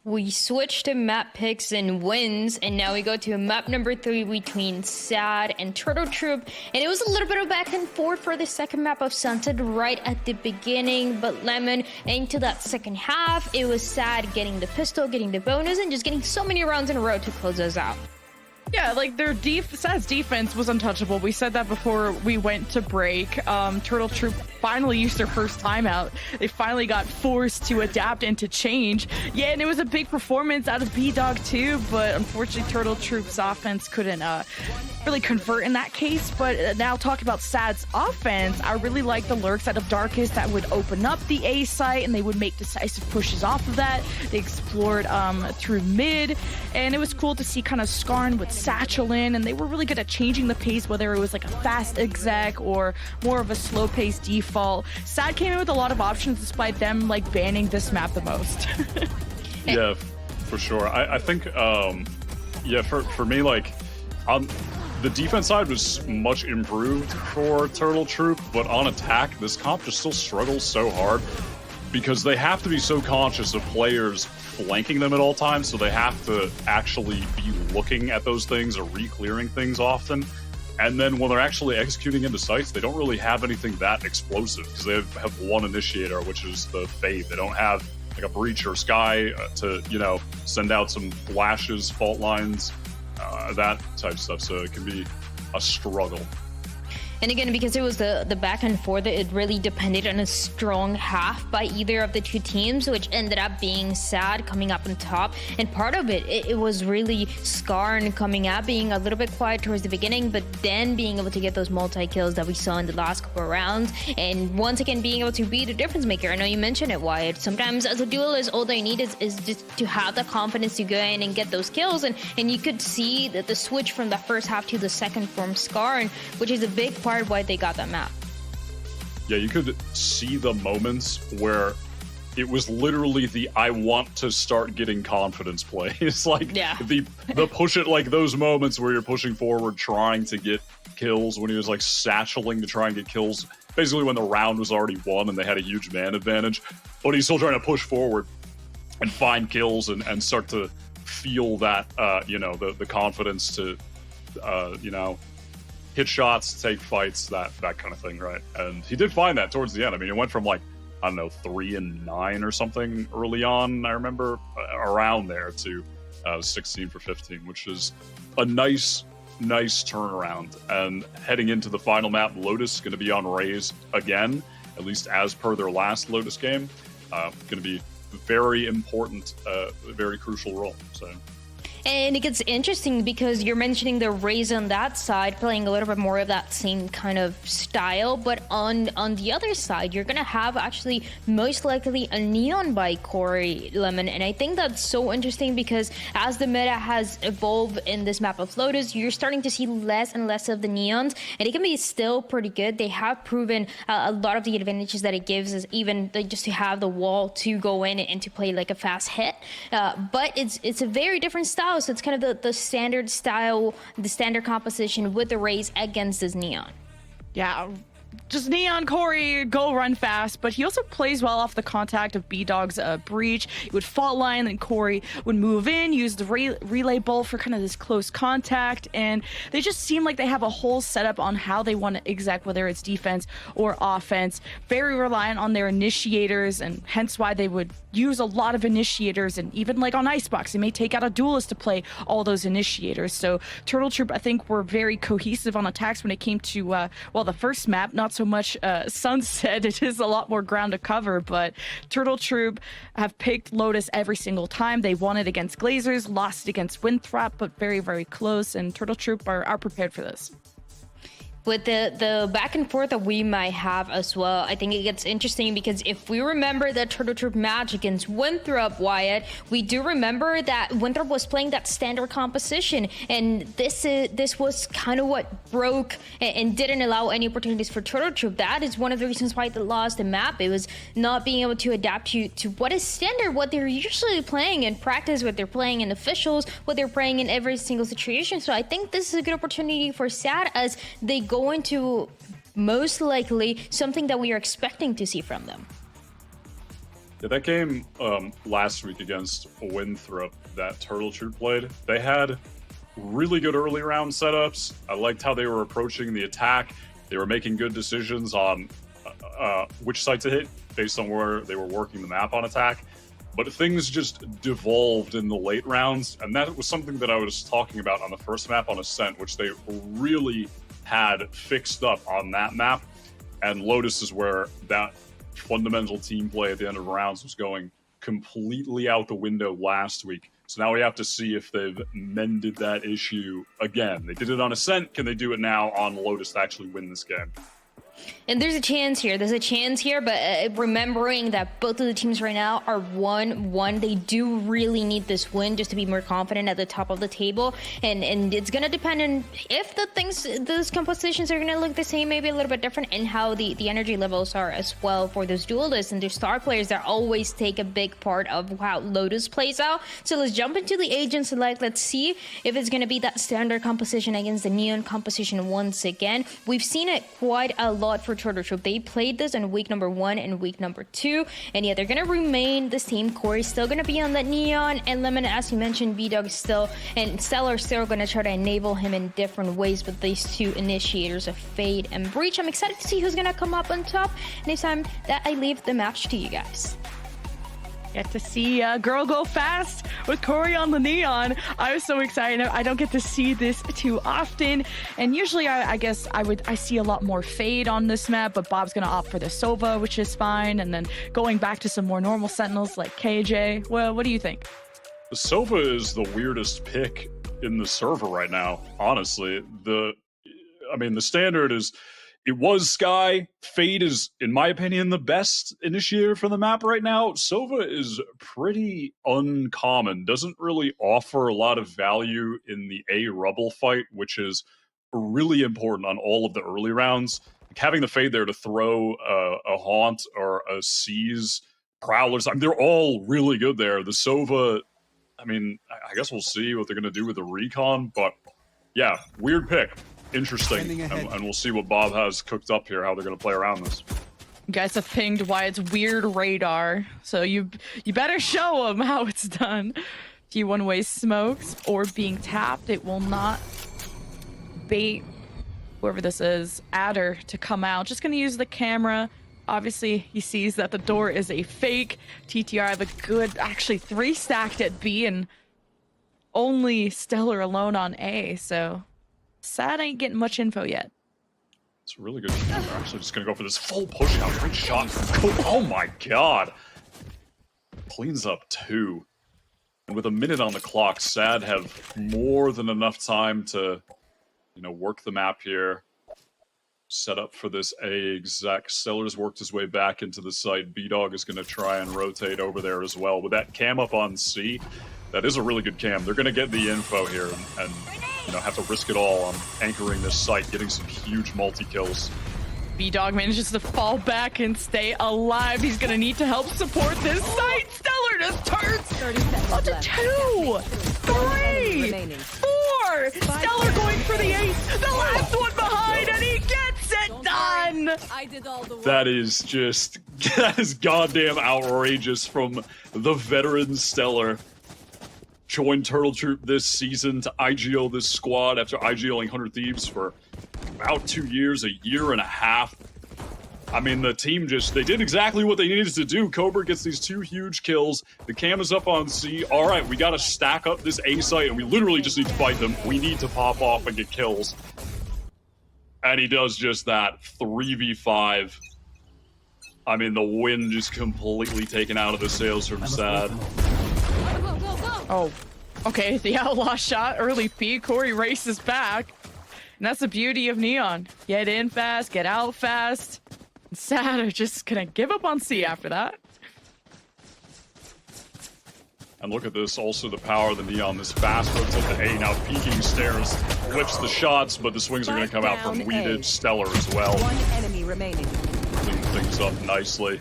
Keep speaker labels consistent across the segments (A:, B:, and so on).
A: We switched to map picks and wins, and now we go to map number 3 between Sad and Turtle Troop. And it was a little bit of back and forth for the second map of Sunset right at the beginning, but Lemon into that second half, it was Sad getting the pistol, getting the bonus, and just getting so many rounds in a row to close us out.
B: Yeah, like their Sad's defense was untouchable. We said that before we went to break. Turtle Troop finally used their first timeout. They finally got forced to adapt and to change. Yeah, and it was a big performance out of B-Dog too, but unfortunately Turtle Troop's offense couldn't really convert in that case. But now talking about Sad's offense, I really like the lurks out of Darkest that would open up the A site and they would make decisive pushes off of that. They explored through mid, and it was cool to see kind of Skarn with Satchel in, and they were really good at changing the pace, whether it was like a fast exec or more of a slow pace default. Sad came in with a lot of options despite them like banning this map the most.
C: Yeah, for sure. I think yeah, for me, like the defense side was much improved for Turtle Troop, but on attack this comp just still struggles so hard because they have to be so conscious of players flanking them at all times, so they have to actually be looking at those things or re-clearing things often. And then when they're actually executing into sites, they don't really have anything that explosive because they have one initiator, which is the Fade. They don't have like a Breach or Sky to, you know, send out some flashes, fault lines, that type of stuff. So it can be a struggle.
A: And again, because it was the back and forth, it really depended on a strong half by either of the two teams, which ended up being Sad coming up on top. And part of it was really Skarn coming out, being a little bit quiet towards the beginning, but then being able to get those multi-kills that we saw in the last couple of rounds. And once again, being able to be the difference maker. I know you mentioned it, Wyatt. Sometimes as a duelist, all they need is just to have the confidence to go in and get those kills. And you could see that the switch from the first half to the second from Skarn, which is a big part why they got that map.
C: Yeah, you could see the moments where it was literally the I want to start getting confidence play. It's like the push it, like those moments where you're pushing forward trying to get kills, when he was like satcheling to try and get kills basically when the round was already won and they had a huge man advantage, but he's still trying to push forward and find kills and start to feel that you know, the confidence to you know, hit shots, take fights, that kind of thing, right? And he did find that towards the end. I mean, it went from like, I don't know, 3-9 or something early on, I remember, around there, to 16 for 15, which is a nice turnaround. And heading into the final map, Lotus is going to be on Raze again, at least as per their last Lotus game. Going to be very important, very crucial role. So.
A: And it gets interesting because you're mentioning the Raze on that side, playing a little bit more of that same kind of style. But on the other side, you're going to have actually most likely a Neon by Corey Lemon. And I think that's so interesting because as the meta has evolved in this map of Lotus, you're starting to see less and less of the Neons. And it can be still pretty good. They have proven a lot of the advantages that it gives is even just to have the wall to go in and to play like a fast hit. But it's a very different style. So it's kind of the standard style, the standard composition with the Raze against this Neon.
B: Yeah, just Neon Corey, go run fast, but he also plays well off the contact of B-Dog's Breach. He would fault line, and Corey would move in, use the relay bolt for kind of this close contact, and they just seem like they have a whole setup on how they want to exec, whether it's defense or offense. Very reliant on their initiators, and hence why they would use a lot of initiators, and even like on Icebox, they may take out a duelist to play all those initiators. So Turtle Troop, I think, were very cohesive on attacks when it came to, well, the first map, not so much Sunset. It is a lot more ground to cover, but Turtle Troop have picked Lotus every single time. They won it against Glazers, lost it against Winthrop, but very, very close, and Turtle Troop are prepared for this.
A: With the back and forth that we might have as well, I think it gets interesting because if we remember the Turtle Troop match against Winthrop, Wyatt, we do remember that Winthrop was playing that standard composition, and this was kind of what broke and didn't allow any opportunities for Turtle Troop. That is one of the reasons why they lost the map. It was not being able to adapt to what is standard, what they're usually playing in practice, what they're playing in officials, what they're playing in every single situation. So I think this is a good opportunity for Sad as they go into most likely something that we are expecting to see from them.
C: Yeah, that game last week against Winthrop that Turtle Troop played, they had really good early round setups. I liked how they were approaching the attack. They were making good decisions on which side to hit based on where they were working the map on attack. But things just devolved in the late rounds, and that was something that I was talking about on the first map on Ascent, which they really had fixed up on that map. And Lotus is where that fundamental team play at the end of rounds was going completely out the window last week. So now we have to see if they've mended that issue again. They did it on Ascent. Can they do it now on Lotus to actually win this game?
A: And there's a chance here. But remembering that both of the teams right now are 1-1, they do really need this win just to be more confident at the top of the table. And it's going to depend on if those compositions are going to look the same, maybe a little bit different, and how the energy levels are as well for those duelists and their star players that always take a big part of how Lotus plays out. So let's jump into the agent select. Let's see if it's going to be that standard composition against the Neon composition once again. We've seen it quite a lot for Turtle Troop. They played this in week number 1 and week number 2, and yeah, they're gonna remain the same. Corey's still gonna be on that Neon, and Lemon, as you mentioned, B-Dog still, and Stellar still gonna try to enable him in different ways with these two initiators of Fade and Breach. I'm excited to see who's gonna come up on top, and it's time that I leave the match to you guys.
B: Get to see Girl Go Fast with Corey on the Neon. I was so excited. I don't get to see this too often, and usually I guess I see a lot more Fade on this map, but Bob's gonna opt for the Sova, which is fine, and then going back to some more normal Sentinels like KJ. Well, what do you think?
C: The Sova is the weirdest pick in the server right now, honestly. The standard is, it was Sky. Fade is, in my opinion, the best initiator for the map right now. Sova is pretty uncommon. Doesn't really offer a lot of value in the A Rubble fight, which is really important on all of the early rounds. Like having the Fade there to throw a Haunt or a Seize, Prowlers, they're all really good there. The Sova, I guess we'll see what they're going to do with the Recon, but yeah, weird pick. Interesting, and we'll see what Bob has cooked up here, how they're going to play around this.
B: You guys have pinged why it's weird radar, so you better show them how it's done. If you one-way smokes or being tapped, it will not bait whoever this is, Adder, to come out. Just going to use the camera. Obviously, he sees that the door is a fake. TTR have a good, actually 3 stacked at B, and only Stellar alone on A, so sad ain't getting much info yet.
C: It's a really good team. They're actually just going to go for this full push out. Great shot from Cope. Oh my god. Cleans up 2. And with a minute on the clock, Sad have more than enough time to, work the map here. Set up for this A exec. Stellar's worked his way back into the site. B-Dog is going to try and rotate over there as well. With that cam up on C, that is a really good cam. They're going to get the info here and have to risk it all on anchoring this site, getting some huge multi-kills.
B: B-Dog manages to fall back and stay alive. He's going to need to help support this site. Stellar just turns on to 2, 3, 4. Stellar going for the 8. The last one behind, and he gets it done.
C: That is goddamn outrageous from the veteran Stellar. Joined Turtle Troop this season to IGO this squad after IGOing 100 Thieves for about 2 years, a year and a half. The team they did exactly what they needed to do. Cobra gets these 2 huge kills. The cam is up on C. All right, we got to stack up this A site, and we literally just need to fight them. We need to pop off and get kills. And he does just that. 3v5. The win just completely taken out of the sails from Sad.
B: Oh, okay, the outlaw shot, early peek. Corey races back. And that's the beauty of Neon. Get in fast, get out fast. And Sad are just gonna give up on C after that.
C: And look at this, also the power of the Neon, this fast rotate to A, now peeking stairs, flips the shots, but the swings are gonna come out from Weeded, Stellar as well.
D: 1 enemy remaining.
C: Clean things up nicely.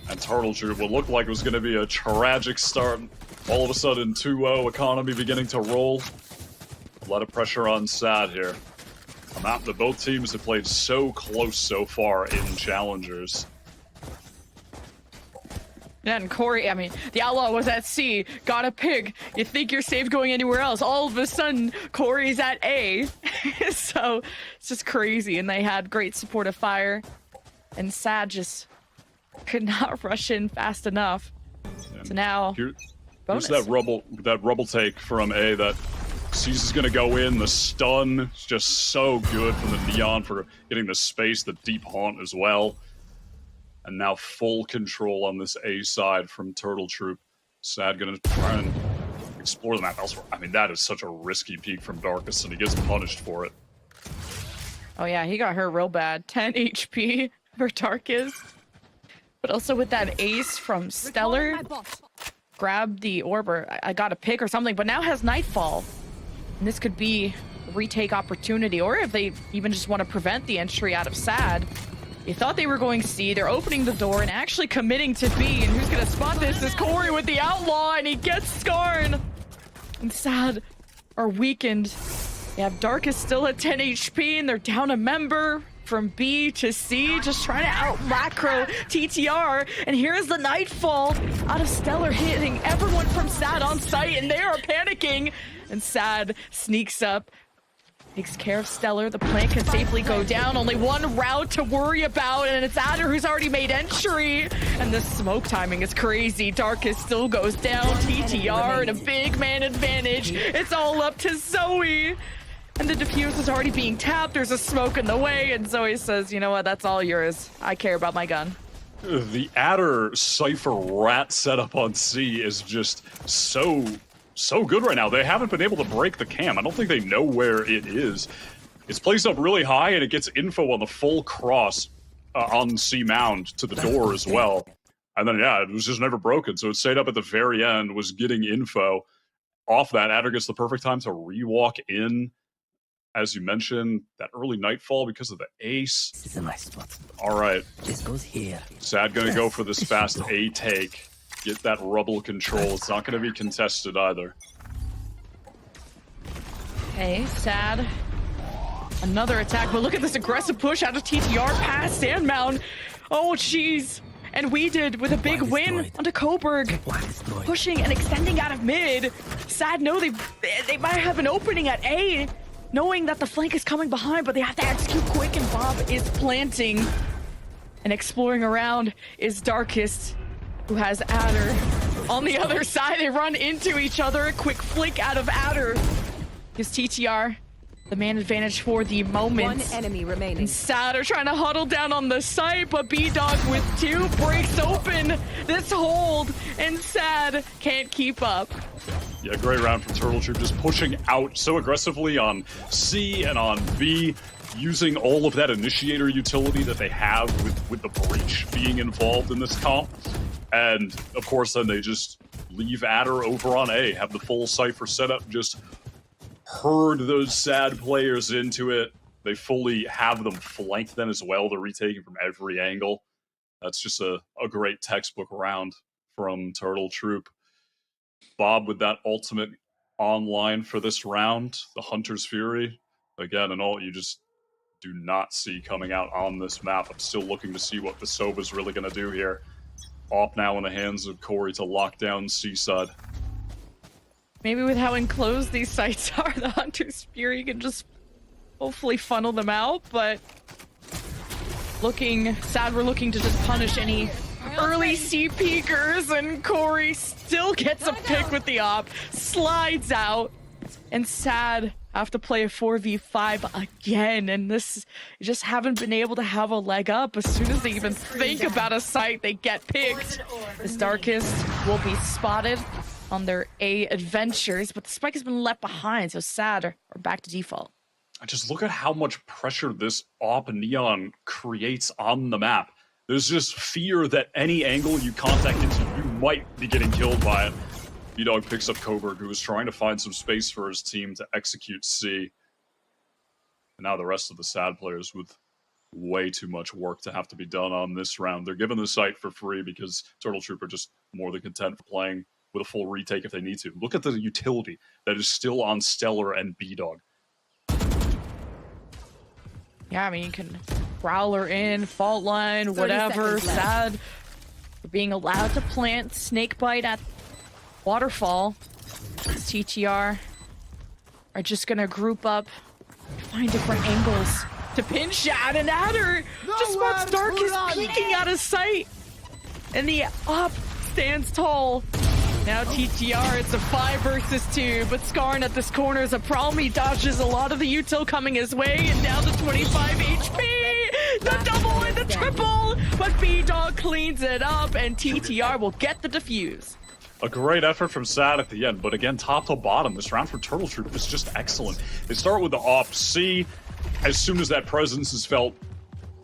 C: And Turtle Troop, what looked like it was gonna be a tragic start. All of a sudden, 2-0, economy beginning to roll. A lot of pressure on Sad here. A map that both teams have played so close so far in Challengers.
B: And Corey, I mean, the Outlaw was at C, got a pick. You think you're safe going anywhere else. All of a sudden, Corey's at A. So it's just crazy. And they had great supportive fire. And Sad just could not rush in fast enough. And so now,
C: here's that rubble take from A that C's is going to go in. The stun is just so good from the Neon for getting the space, the deep haunt as well. And now full control on this A side from Turtle Troop. Sad gonna try and explore the map elsewhere. I mean, that is such a risky peek from Darkus, and he gets punished for it.
B: Oh yeah, he got hurt real bad. 10 HP for Darkus. But also with that ace from Stellar, grabbed the orb, or I got a pick or something, but now has Nightfall. And this could be a retake opportunity, or if they even just want to prevent the entry out of Sad. They thought they were going C, they're opening the door and actually committing to B, and who's gonna spot this is Corey with the Outlaw, and he gets Skarn. And Sad are weakened. They have Darkus still at 10 HP, and they're down a member from B to C, just trying to out macro TTR. And here's the Nightfall out of Stellar, hitting everyone from Sad on site, and they are panicking. And Sad sneaks up, takes care of Stellar. The plant can safely go down. Only one route to worry about, and it's Adder who's already made entry. And the smoke timing is crazy. Darkus still goes down. TTR and a big man advantage. It's all up to Zoe. And the diffuse is already being tapped. There's a smoke in the way, and Zoe says, you know what, that's all yours. I care about my gun.
C: The Adder Cypher rat setup on C is just so good right now. They haven't been able to break the cam. I don't think they know where it is. It's placed up really high, and it gets info on the full cross on C Mound to the door as well. And then, yeah, it was just never broken. So it stayed up at the very end, was getting info off that. Adder gets the perfect time to re-walk in. As you mentioned, that early Nightfall because of the ace.
D: This is a nice spot.
C: All right.
D: This goes here.
C: Sad gonna go for this fast A take. Get that rubble control. It's not gonna be contested either.
B: Okay, Sad. Another attack, but look at this aggressive push out of TTR past Sandmound. Oh, jeez. And we did with a big win onto Coburg. Pushing and extending out of mid. Sad know they might have an opening at A, knowing that the flank is coming behind, but they have to execute quick, and Bob is planting. And exploring around is Darkus, who has Adder. On the other side, they run into each other. A quick flick out of Adder. Gives TTR the man advantage for the moment.
E: One enemy remaining.
B: And Sad are trying to huddle down on the site, but B-Dog with 2 breaks open this hold, and Sad can't keep up.
C: Yeah, great round from Turtle Troop, just pushing out so aggressively on C and on B, using all of that initiator utility that they have with the breach being involved in this comp. And, of course, then they just leave Adder over on A, have the full Cypher setup, just herd those Sad players into it. They fully have them flanked then as well. They're retaking from every angle. That's just a great textbook round from Turtle Troop. Bob with that ultimate online for this round, the Hunter's Fury. Again, and all you just do not see coming out on this map. I'm still looking to see what Vasova's really going to do here. Op now in the hands of Corey to lock down Seaside.
B: Maybe with how enclosed these sites are, the Hunter's Fury can just hopefully funnel them out, but Sad we're looking to just punish any early C peekers, and Corey still gets a pick with the op, slides out, and Sad have to play a 4v5 again, and this just haven't been able to have a leg up. As soon as they even think about a site, they get picked. This Darkest will be spotted on their A adventures, but the spike has been left behind, so Sad are back to default.
C: Just look at how much pressure this Op Neon creates on the map. There's just fear that any angle you contact into, you might be getting killed by it. B-Dog picks up Coburg, who is trying to find some space for his team to execute C. And now the rest of the Sad players with way too much work to have to be done on this round. They're given the site for free because Turtle Troop are just more than content for playing with a full retake if they need to. Look at the utility that is still on Stellar and B-Dog.
B: Yeah, I mean, you can Growler in, fault line, whatever. Sad For being allowed to plant Snakebite at Waterfall. TTR are just gonna group up, find different angles to pin Shad, and Adder just spots Darkus peeking out of sight. And the up stands tall. Now TTR, it's a 5 versus 2, but Skarn at this corner is a problem. He dodges a lot of the util coming his way, and down to 25 HP. The double and the triple, but B-Dog cleans it up, and TTR will get the defuse.
C: A great effort from Sad at the end, but again, top to bottom, this round for Turtle Troop is just excellent. They start with the Op C. As soon as that presence is felt,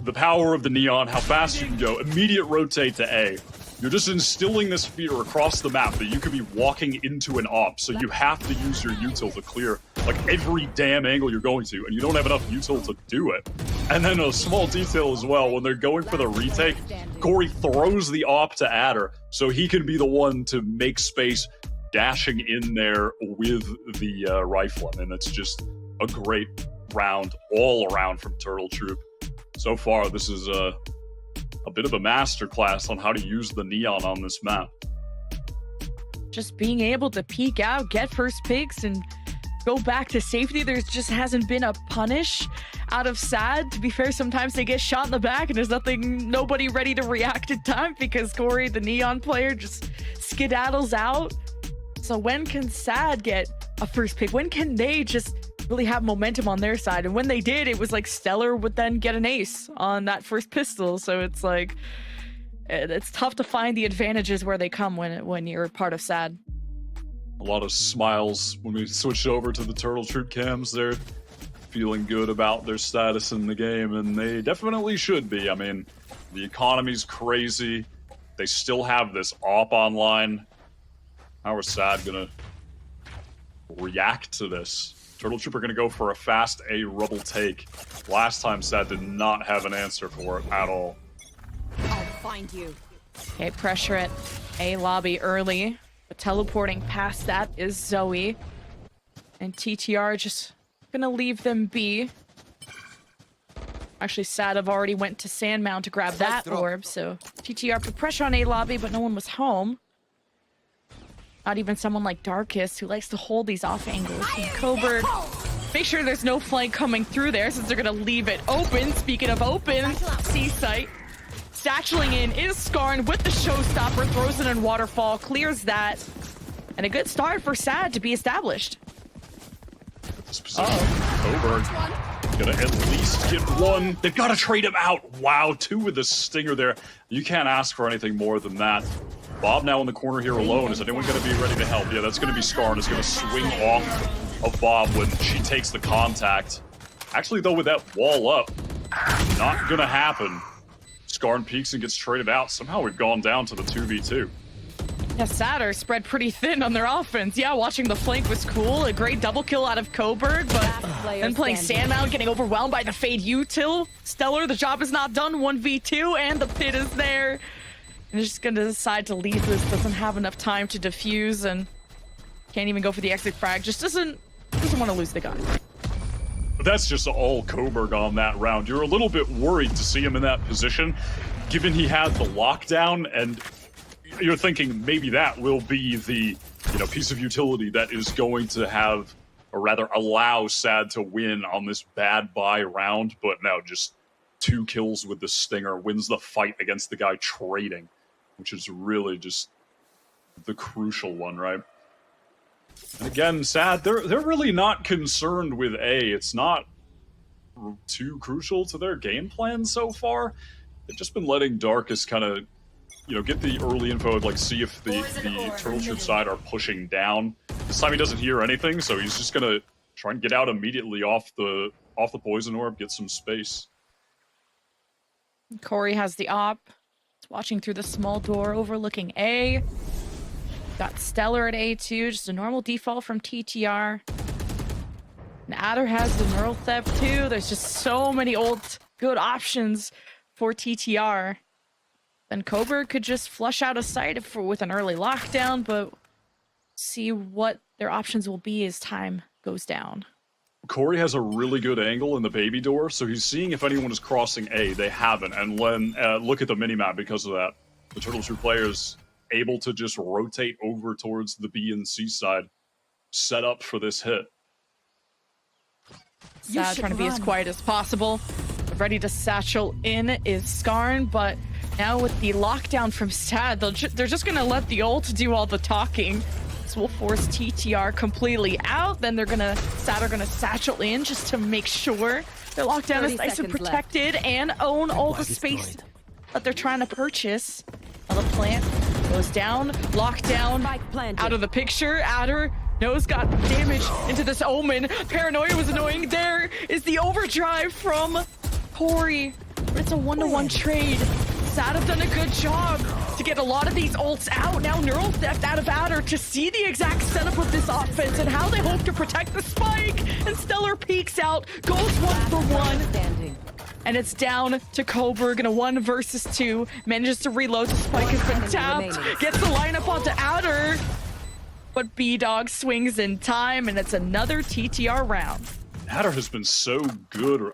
C: the power of the Neon, how fast you can go, immediate rotate to A. You're just instilling this fear across the map that you could be walking into an Op, so you have to use your util to clear like every damn angle you're going to, and you don't have enough util to do it. And then a small detail as well, when they're going for the retake, Corey throws the Op to Adder, so he can be the one to make space, dashing in there with the rifle. And it's just a great round all around from Turtle Troop. So far, this is a bit of a masterclass on how to use the Neon on this map.
B: Just being able to peek out, get first picks, and go back to safety. There just hasn't been a punish out of Sad. To be fair, sometimes they get shot in the back and there's nobody ready to react in time because Corey, the Neon player, just skedaddles out. So when can Sad get a first pick? When can they just really have momentum on their side? And when they did, it was like Stellar would then get an ace on that first pistol. So it's like, it's tough to find the advantages where they come when you're part of Sad.
C: A lot of smiles when we switched over to the Turtle Troop cams. They're feeling good about their status in the game, and they definitely should be. I mean, the economy's crazy. They still have this Op online. How are Sad gonna react to this? Turtle Troop are gonna go for a fast A rubble take. Last time Sad did not have an answer for it at all.
D: I'll find you.
B: Okay, pressure at A lobby early. But teleporting past that is Zoe. And TTR just gonna leave them be. Actually, Sad have already went to Sandmount to grab that orb, so TTR put pressure on A lobby, but no one was home. Not even someone like Darkus, who likes to hold these off angles. And Coburg, make sure there's no flank coming through there, since they're gonna leave it open. Speaking of open, C-site. Satcheling in is Skarn with the showstopper, throws it in Waterfall, clears that. And a good start for Sad to be established.
C: This position, Coburg gonna at least get one. They've got to trade him out. Wow, 2 with the stinger there. You can't ask for anything more than that. Bob now in the corner here alone. Is anyone going to be ready to help? Yeah, that's going to be Skarn. Is going to swing off of Bob when she takes the contact. Actually, though, with that wall up, not going to happen. Skarn peeks and gets traded out. Somehow we've gone down to the 2v2.
B: Yeah, Satter spread pretty thin on their offense. Yeah, watching the flank was cool. A great double kill out of Coburg, but then playing Sandmount, getting overwhelmed by the Fade util. Stellar, the job is not done. 1v2, and the pit is there. And just gonna decide to leave this. Doesn't have enough time to defuse, and can't even go for the exit frag. Just doesn't want to lose the gun.
C: That's just all Coburg on that round. You're a little bit worried to see him in that position, given he had the lockdown, and you're thinking maybe that will be the piece of utility that is going to have, or rather allow Sad to win on this bad buy round. But no, just 2 kills with the stinger, wins the fight against the guy trading, which is really just the crucial one, right? And again, Sad, they're really not concerned with A. It's not too crucial to their game plan so far. They've just been letting Darkus kind of, get the early info, like see if the Turtle Troop side are pushing down. This time he doesn't hear anything, so he's just gonna try and get out immediately off the poison orb, get some space.
B: Corey has the op. It's watching through the small door overlooking A. Got Stellar at A2, just a normal default from TTR. And Adder has the neural theft too. There's just so many old good options for TTR. Then Coburg could just flush out a site with an early lockdown, but see what their options will be as time goes down.
C: Corey has a really good angle in the baby door, so he's seeing if anyone is crossing A. They haven't, and look at the minimap because of that. The Turtle Troop players able to just rotate over towards the B and C side, set up for this hit.
B: Sad trying to be as quiet as possible. Ready to satchel in is Skarn, but now with the lockdown from Sad, they're just going to let the ult do all the talking. This will force TTR completely out. Then Sad are going to satchel in just to make sure their lockdown is nice and protected and own all the space that they're trying to purchase. Now the plant goes down, lockdown out of the picture. Adder Nose got damage into this Omen. Paranoia was annoying. There is the overdrive from Corey. But it's a 1-to-1 trade. Sad have done a good job to get a lot of these ults out. Now Neural Theft out of Adder to see the exact setup of this offense and how they hope to protect the spike. And Stellar peeks out, goes 1-for-1. And it's down to Coburg in a 1 versus 2. Manages to reload. The spike has been tapped. Gets the lineup onto Adder. But B-Dog swings in time, and it's another TTR round.
C: Adder has been so good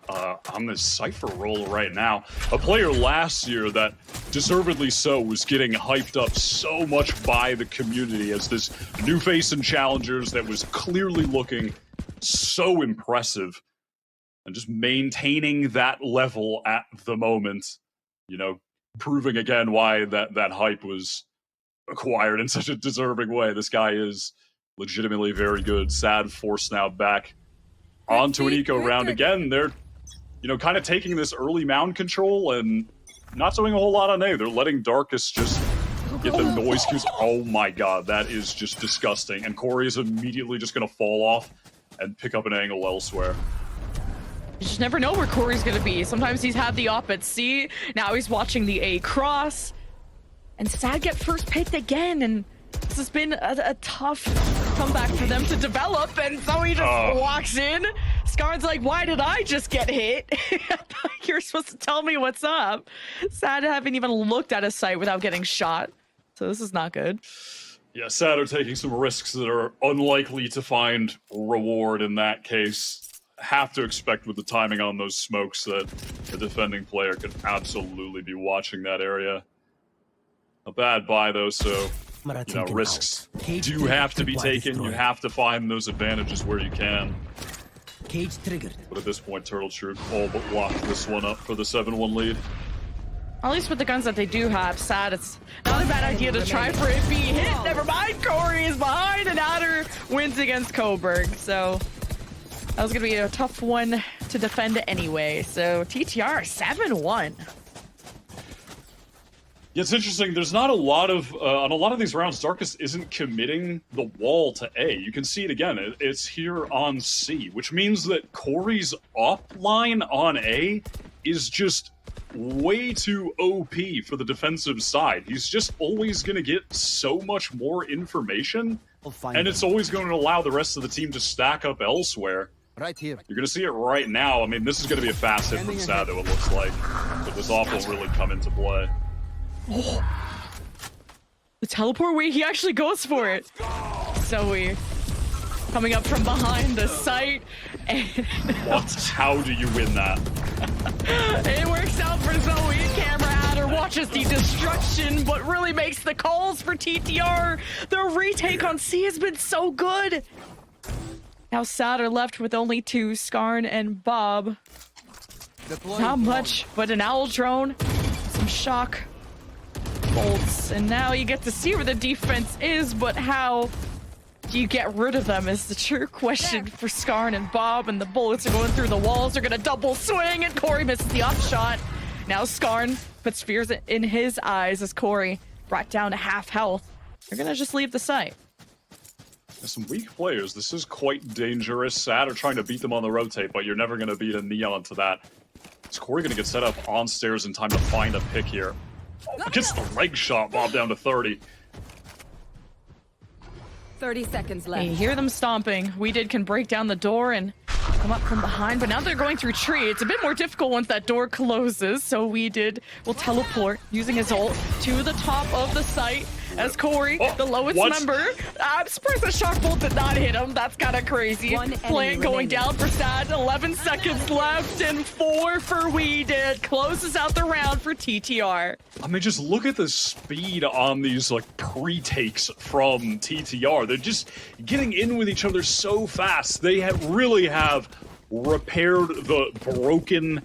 C: on this Cypher role right now. A player last year that, deservedly so, was getting hyped up so much by the community as this new face in Challengers that was clearly looking so impressive. And just maintaining that level at the moment, you know, proving again why that hype was acquired in such a deserving way. This guy is legitimately very good. Sad forced now back onto an eco round again. They're, you know, kind of taking this early mound control and not doing a whole lot on A. They're letting Darkus just get the noise cues. Oh my god, that is just disgusting. And Corey is immediately just going to fall off and pick up an angle elsewhere.
B: You just never know where Corey's going to be. Sometimes he's had the op at C. Now he's watching the A cross. And Sad get first picked again, and this has been a tough comeback for them to develop, and so he just walks in. Skarn's like, why did I just get hit? I thought you were supposed to tell me what's up. Sad haven't even looked at a site without getting shot, so this is not good.
C: Yeah, Sad are taking some risks that are unlikely to find reward in that case. Have to expect with the timing on those smokes that the defending player could absolutely be watching that area. A bad buy though, so you know, risks do have to be taken. You have to find those advantages where you can.
E: Cage triggered.
C: But at this point, Turtle Troop all but locked this one up for the 7-1 lead.
B: At least with the guns that they do have, Sad, it's not a bad idea to try for it. Be hit. Never mind. Corey is behind, and Adder wins against Coburg. So that was gonna be a tough one to defend anyway. So TTR 7-1.
C: Yeah, it's interesting. There's not a lot of, on a lot of these rounds, Darkus isn't committing the wall to A. You can see it again. It's here on C, which means that Corey's up line on A is just way too OP for the defensive side. He's just always going to get so much more information, and it's always going to allow the rest of the team to stack up elsewhere.
E: Right here.
C: You're going to see it right now. I mean, this is going to be a fast hit from Sado, it looks like. But this off will really come into play.
B: Oh, the teleport wait, he actually goes for it. Zoe coming up from behind the site. And
C: what? How do you win that?
B: It works out for Zoe. Camera Adder watches the destruction, but really makes the calls for TTR. The retake on C has been so good. Now Sad are left with only 2, Skarn and Bob. Not much, but an owl drone, some shock bolts, and now you get to see where the defense is, but how do you get rid of them is the true question for Skarn and Bob, and the bullets are going through the walls. They're gonna double swing, and Corey misses the off shot. Now Skarn puts fears in his eyes as Corey brought down to half health. They're gonna just leave the site.
C: There's some weak players. This is quite dangerous. Sad are trying to beat them on the rotate, but you're never going to beat a Neon to that. Is Corey going to get set up on stairs in time to find a pick here? Oh, gets the leg shot, Bob down to 30.
D: 30 seconds left.
B: You hear them stomping. can break down the door and come up from behind, but now they're going through tree. It's a bit more difficult once that door closes, so will teleport using his ult to the top of the site as Corey, the lowest member, I'm surprised the shock bolt did not hit him. That's kind of crazy. Plant going down for Sad. 11 seconds left and 4 for We Did. Closes out the round for TTR.
C: I mean, just look at the speed on these like pre-takes from TTR. They're just getting in with each other so fast. They really have repaired the broken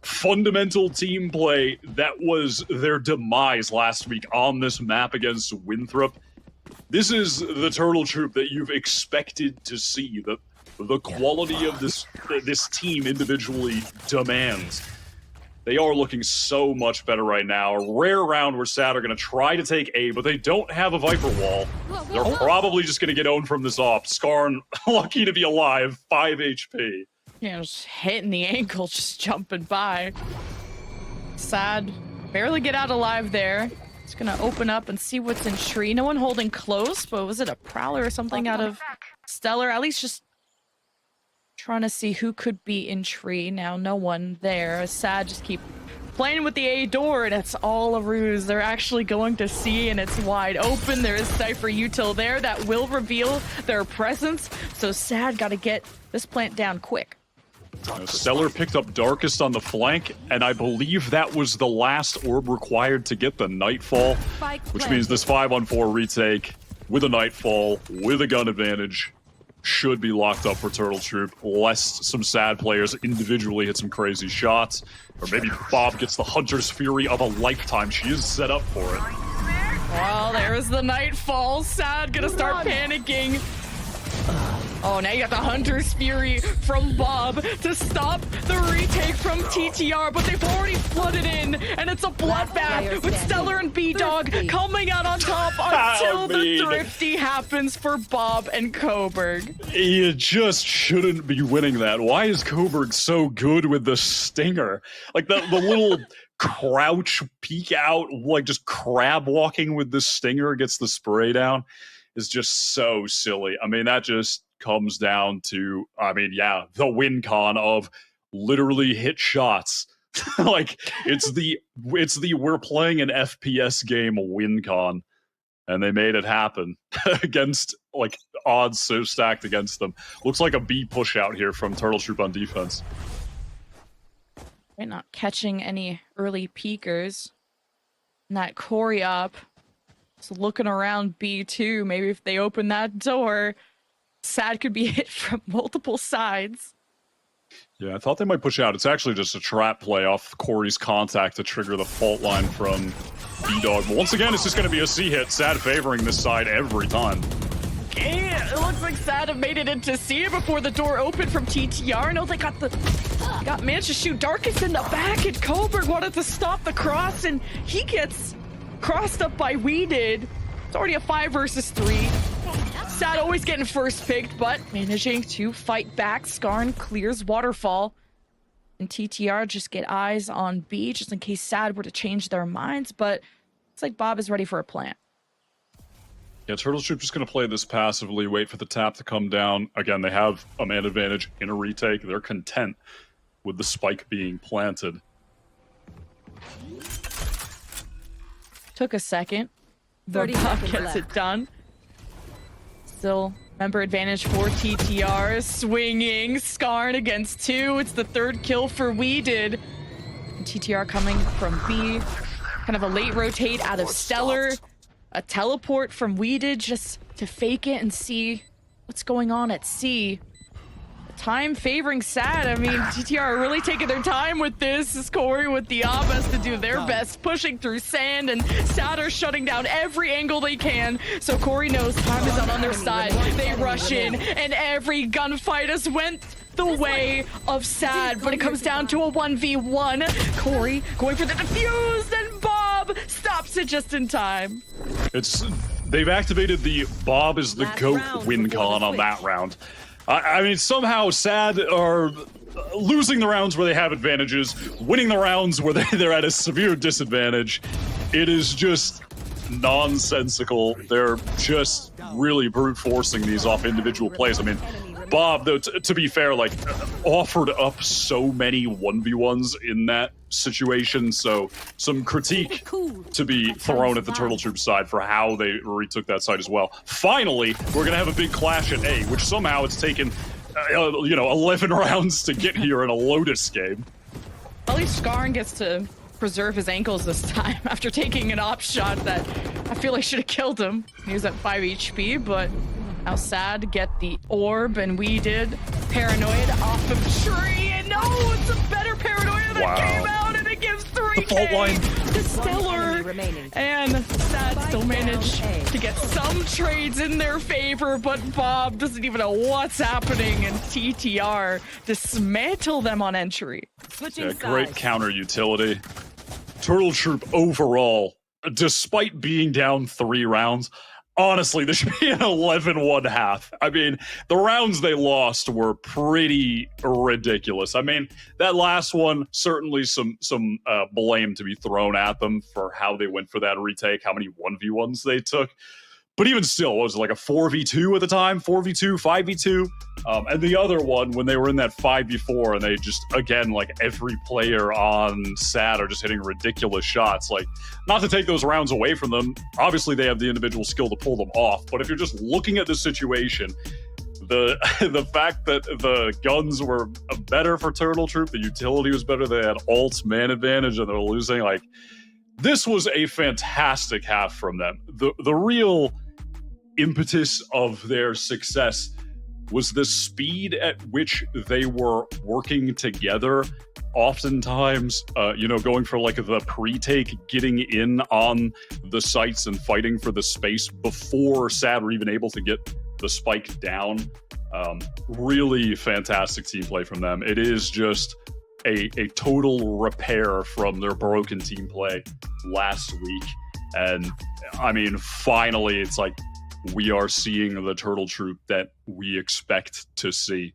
C: fundamental team play that was their demise last week on this map against Winthrop. This is the Turtle Troop that you've expected to see. The quality of this team individually demands. They are looking so much better right now. A rare round where SAD are going to try to take A, but they don't have a Viper wall. They're probably just going to get owned from this off. Skarn, lucky to be alive, 5 HP.
B: Yeah, just hitting the ankle, just jumping by. SAD barely get out alive there. It's gonna open up and see what's in tree. No one holding close, but was it a Prowler or something out of Stellar? At least just trying to see who could be in tree. Now no one there. SAD just keep playing with the A door, and it's all a ruse. They're actually going to C, and it's wide open. There is Cypher Util there that will reveal their presence. So SAD got to get this plant down quick.
C: Stellar picked up Darkest on the flank, and I believe that was the last orb required to get the Nightfall, which means this 5-on-4 retake with a Nightfall, with a gun advantage, should be locked up for Turtle Troop, lest some SAD players individually hit some crazy shots, or maybe Bob gets the Hunter's Fury of a lifetime. She is set up for it.
B: Well, there's the Nightfall. SAD gonna start panicking. Oh, now you got the Hunter's Fury from Bob to stop the retake from TTR, but they've already flooded in, and it's a bloodbath with Stellar and B-Dog coming out on top until the thrifty happens for Bob and Coburg.
C: You just shouldn't be winning that. Why is Coburg so good with the stinger? Like the little crouch, peek out, like just crab walking with the stinger gets the spray down is just so silly. I mean, that just comes down to, the win con of literally hit shots. Like it's the we're playing an FPS game win con, and they made it happen against like odds so stacked against them. Looks like a B push out here from Turtle Troop on defense.
B: They're not catching any early peekers. And that Corey up. So looking around B2, maybe if they open that door, SAD could be hit from multiple sides.
C: Yeah, I thought they might push out. It's actually just a trap play off Corey's contact to trigger the fault line from B-Dog. But once again, it's just going to be a C hit. SAD favoring this side every time.
B: Okay, it looks like SAD have made it into C before the door opened from TTR. No, they got managed to shoot Darkest in the back, and Coburg wanted to stop the cross, and he gets crossed up by We Did. It's already a 5 versus 3. SAD always getting first picked, but managing to fight back. Skarn clears Waterfall. And TTR just get eyes on B, just in case SAD were to change their minds. But it's like Bob is ready for a plant.
C: Yeah, Turtle Troop just going to play this passively, wait for the tap to come down. Again, they have a man advantage in a retake. They're content with the spike being planted.
B: Took a second.
D: 30
B: Bob
D: seconds
B: gets
D: left.
B: it done. Still member advantage for TTR. Swinging. Skarn against 2. It's the 3rd kill for We Did. And TTR coming from B. Kind of a late rotate out of Stellar. A teleport from We Did just to fake it and see what's going on at C. Time favoring SAD. I mean, TTR are really taking their time with this. As Corey with the Abbas to do their best, pushing through sand, and SAD are shutting down every angle they can. So Corey knows time is not on their side. They rush in, and every gunfight has went the way of SAD, but it comes down to a 1v1. Corey going for the defuse, and Bob stops it just in time.
C: They've activated the Bob is the GOAT win con on that round. I mean, somehow SAD are losing the rounds where they have advantages, winning the rounds where they're at a severe disadvantage. It is just nonsensical. They're just really brute forcing these off individual plays. I mean, Bob, though, to be fair, like, offered up so many 1v1s in that situation, so some critique to be thrown at the Turtle Troop side for how they retook that side as well. Finally, we're going to have a big clash at A, which somehow it's taken, 11 rounds to get here in a Lotus game.
B: At least Skarn gets to preserve his ankles this time after taking an op shot that I feel like should have killed him. He was at 5 HP, but now Sad get the orb, and we did Paranoid off of tree, and no, it's a better Paranoia that came out, and it gives 3K to Stellar, and Sad still managed to get some trades in their favor, but Bob doesn't even know what's happening, and TTR dismantle them on entry.
C: Yeah, great counter utility. Turtle Troop overall, despite being down 3 rounds, honestly, this should be an 11-1 half. I mean, the rounds they lost were pretty ridiculous. I mean, that last one, certainly some blame to be thrown at them for how they went for that retake, how many 1v1s they took. But even still, what was it, like a 4v2 at the time? 4v2, 5v2? And the other one, when they were in that 5v4, and they just, again, like every player on SAD are just hitting ridiculous shots. Like, not to take those rounds away from them. Obviously, they have the individual skill to pull them off. But if you're just looking at the situation, the fact that the guns were better for Turtle Troop, the utility was better, they had alt man advantage, and they're losing, like, this was a fantastic half from them. The real impetus of their success was the speed at which they were working together. Oftentimes, going for like the pre-take, getting in on the sites and fighting for the space before SAD were even able to get the spike down. Really fantastic team play from them. It is just a total repair from their broken team play last week. And I mean, finally, it's like we are seeing the Turtle Troop that we expect to see.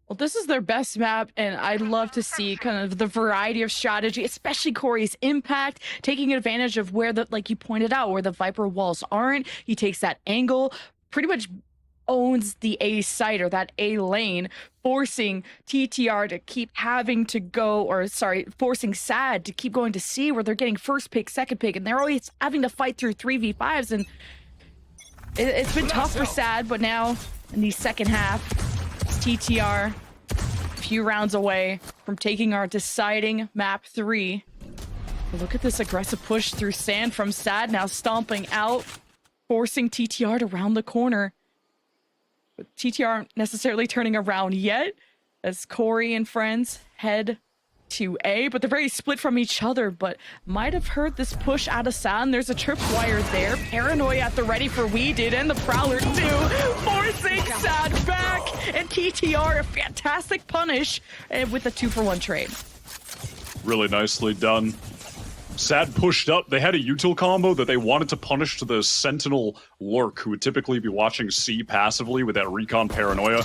B: Well, this is their best map, and I'd love to see kind of the variety of strategy, especially Corey's impact, taking advantage of where like you pointed out, where the Viper walls aren't. He takes that angle, pretty much owns the A site or that A lane, forcing TTR to keep having to go, forcing SAD to keep going to C, where they're getting first pick, second pick, and they're always having to fight through 3v5s, and it's been tough for SAD, but now in the second half, it's TTR a few rounds away from taking our deciding map 3. But look at this aggressive push through sand from SAD, now stomping out, forcing TTR to round the corner. But TTR aren't necessarily turning around yet, as Corey and friends head to A, but they're very split from each other, but might have heard this push out of SAD. There's a tripwire there. Paranoia at the ready for We Did, and the Prowler too, forcing SAD back, and TTR a fantastic punish with a 2-for-1 trade.
C: Really nicely done. SAD pushed up. They had a util combo that they wanted to punish to the Sentinel Lurk, who would typically be watching C passively with that recon Paranoia,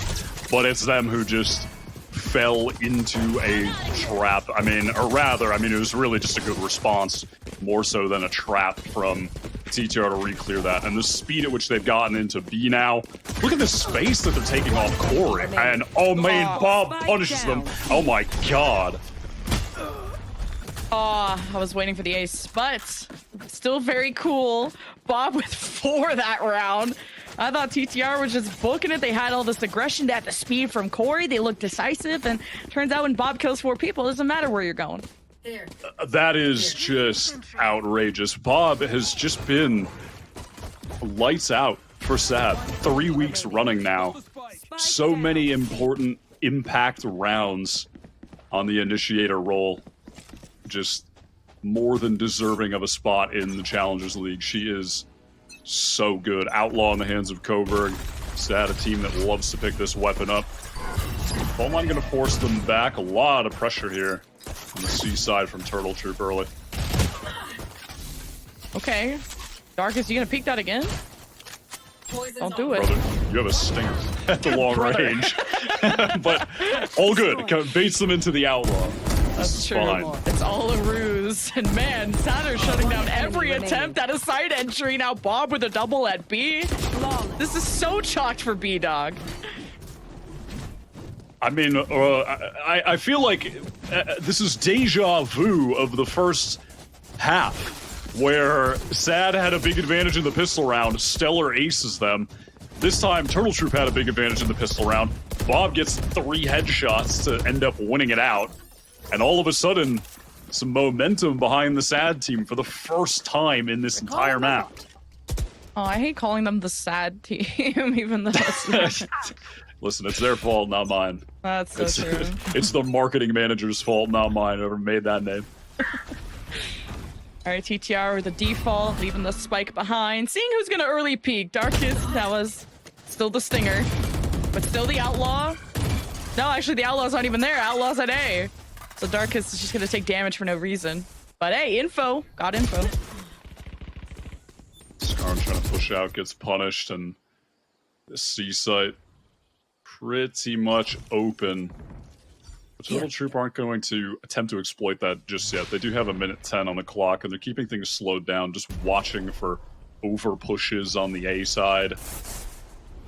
C: but it's them who just fell into a trap. I mean, it was really just a good response, more so than a trap from TTR to re-clear that. And the speed at which they've gotten into B now. Look at the space that they're taking off Corey. And, oh man, Bob punishes them. Oh my god.
B: Oh, I was waiting for the ace, but still very cool. Bob with 4 that round. I thought TTR was just booking it. They had all this aggression, they had the speed from Corey, they looked decisive, and turns out when Bob kills 4 people, it doesn't matter where you're going.
C: That is just outrageous. Bob has just been lights out for SAD. 3 weeks running now. So many important impact rounds on the initiator role. Just more than deserving of a spot in the Challengers League. She is so good. Outlaw in the hands of Coburg. SAD, a team that loves to pick this weapon up. Bowline going to force them back. A lot of pressure here on the C side from Turtle Troop early.
B: Okay. Darkus, you going to peek that again? Don't do it.
C: Brother, you have a stinger at the long range. But all good. Baits them into the Outlaw.
B: That's true.
C: Fine.
B: It's all a ruse. And man, Saturn shutting down every attempt at a side entry. Now Bob with a double at B. This is so chalked for B-Dog.
C: I mean, I feel like this is deja vu of the first half, where Sad had a big advantage in the pistol round, Stellar aces them. This time, Turtle Troop had a big advantage in the pistol round. Bob gets 3 headshots to end up winning it out. And all of a sudden, some momentum behind the Sad team for the first time in this entire map.
B: Oh, I hate calling them the Sad team, even though it's not.
C: Listen, it's their fault, not mine.
B: That's so true.
C: It's the marketing manager's fault, not mine, whoever made that name.
B: All right, TTR with the default, leaving the spike behind. Seeing who's going to early peek. Darkest, that was still the Stinger. But still the Outlaw. No, actually, the Outlaw's not even there. Outlaw's at A. So Darkest is just going to take damage for no reason. But hey, info. Got info.
C: Skarn trying to push out, gets punished, and the C site pretty much open. The Turtle Troop aren't going to attempt to exploit that just yet. They do have a minute 10 on the clock, and they're keeping things slowed down, just watching for over pushes on the A side.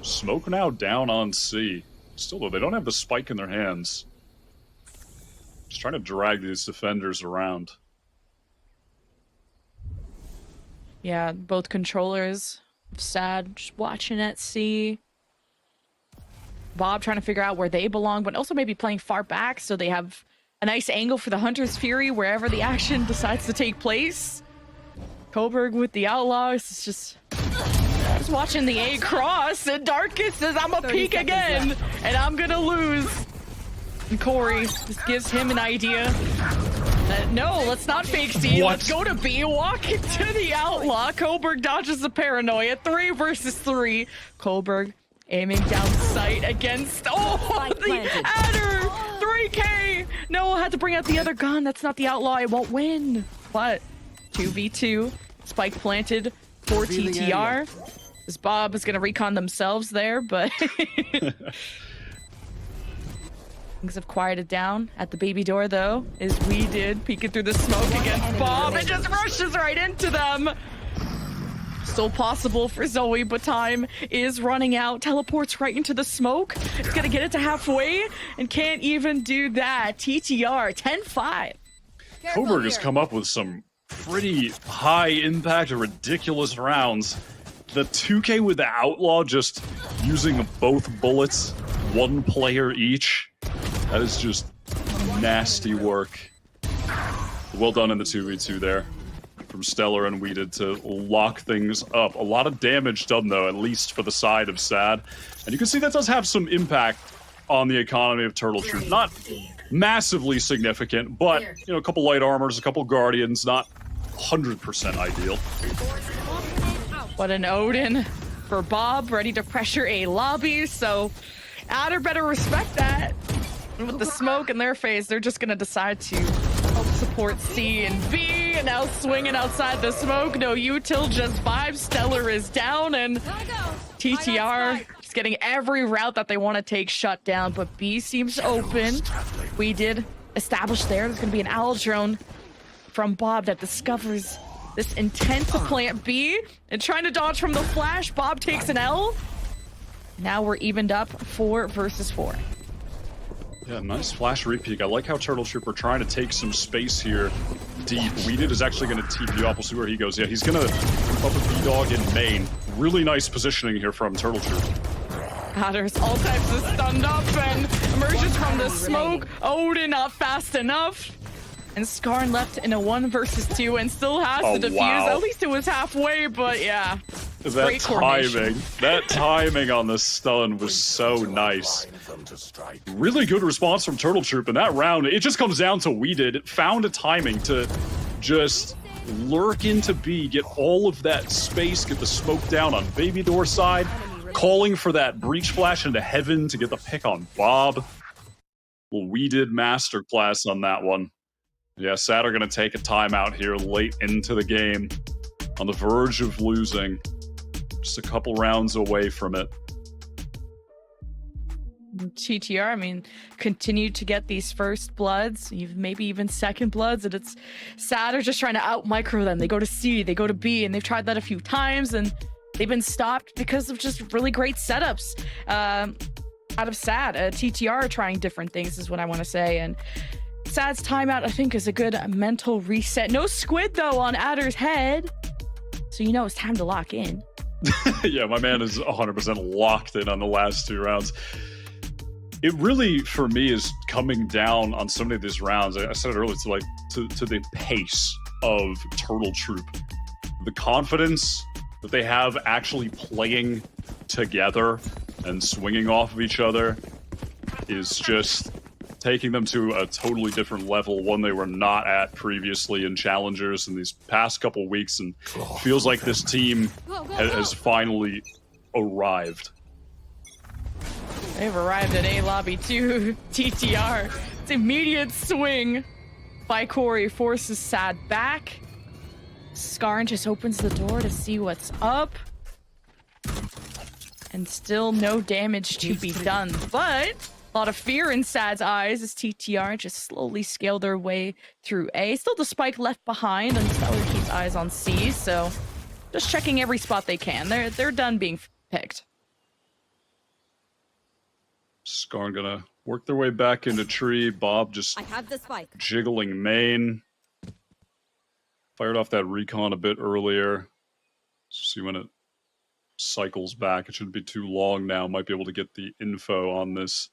C: Smoke now down on C. Still, though, they don't have the spike in their hands. Just trying to drag these defenders around.
B: Yeah, both controllers. Sad, just watching at C. Bob trying to figure out where they belong, but also maybe playing far back so they have a nice angle for the Hunter's Fury wherever the action decides to take place. Coburg with the Outlaws. It's just watching the A cross, and Darkest says, I'm gonna peek again, and I'm gonna lose. And Corey just gives him an idea. No, let's not fake C.
C: What?
B: Let's go to B. Walk into the Outlaw. Coburg dodges the paranoia. 3 versus 3. Coburg aiming down sight against... Oh, the adder! 3K! No, had to bring out the other gun. That's not the Outlaw. It won't win. But 2v2. Spike planted for TTR. This Bob is going to recon themselves there, but... Things have quieted down at the baby door, though, as we did, peeking through the smoke against Bob. It just rushes right into them. Still possible for Zoe, but time is running out. Teleports right into the smoke. It's gonna get it to halfway and can't even do that. TTR 10-5.
C: Coburg has come up with some pretty high impact and ridiculous rounds. The 2K with the Outlaw just using both bullets, 1 player each. That is just nasty work. Well done in the 2v2 there from Stellar and Weeded to lock things up. A lot of damage done, though, at least for the side of Sad. And you can see that does have some impact on the economy of Turtle Troop. Not massively significant, but, you know, a couple light armors, a couple Guardians, not 100% ideal.
B: What an Odin for Bob, ready to pressure a lobby, so Adder better respect that. And with the smoke in their face, they're just gonna decide to help support C and B, and now swinging outside the smoke. No util, just 5. Stellar is down, and TTR just getting every route that they want to take shut down, but B seems open. We did establish there's gonna be an owl drone from Bob that discovers this intent to plant B and trying to dodge from the flash. Bob takes an L. Now we're evened up 4 versus 4.
C: Yeah, nice flash repeat. I like how Turtle Troop are trying to take some space here deep. Weeded is actually going to TP up. We'll see where he goes. Yeah, he's going to pop a B-Dog in main. Really nice positioning here from Turtle Troop.
B: Adder's all types of stunned up and emerges from the smoke. Odin not fast enough. And Skarn left in a 1 versus 2 and still has to defuse.
C: Wow.
B: At least it was halfway, but yeah.
C: That timing on the stun was so nice. Really good response from Turtle Troop in that round. It just comes down to Weeded found a timing to just lurk into B, get all of that space, get the smoke down on Baby Door side, calling for that breach flash into heaven to get the pick on Bob. Well, Weeded masterclass on that one. Yeah, Sad are going to take a timeout here late into the game. On the verge of losing. Just a couple rounds away from it.
B: TTR, I mean, continue to get these first bloods, maybe even second bloods, and it's Sad are just trying to out-micro them. They go to C, they go to B, and they've tried that a few times, and they've been stopped because of just really great setups. out of Sad. TTR trying different things is what I want to say. And Sad's timeout, I think, is a good mental reset. No squid, though, on Adder's head. So you know it's time to lock in.
C: Yeah, my man is 100% locked in on the last 2 rounds. It really, for me, is coming down on so many of these rounds. I said it earlier, to the pace of Turtle Troop. The confidence that they have actually playing together and swinging off of each other is just taking them to a totally different level, one they were not at previously in Challengers in these past couple weeks, and feels like this team has finally arrived.
B: They've arrived at A lobby too. TTR. It's immediate swing by Corey, forces Sad back. Skarn just opens the door to see what's up. And still no damage to be done, but a lot of fear in Sad's eyes as TTR just slowly scale their way through A. Still the spike left behind, and Stellar keeps eyes on C, so just checking every spot they can. They're done being picked.
C: Skarn gonna work their way back into tree. Bob just
D: I have the spike.
C: jiggling main. Fired off that recon a bit earlier. See when it cycles back. It shouldn't be too long now. Might be able to get the info on this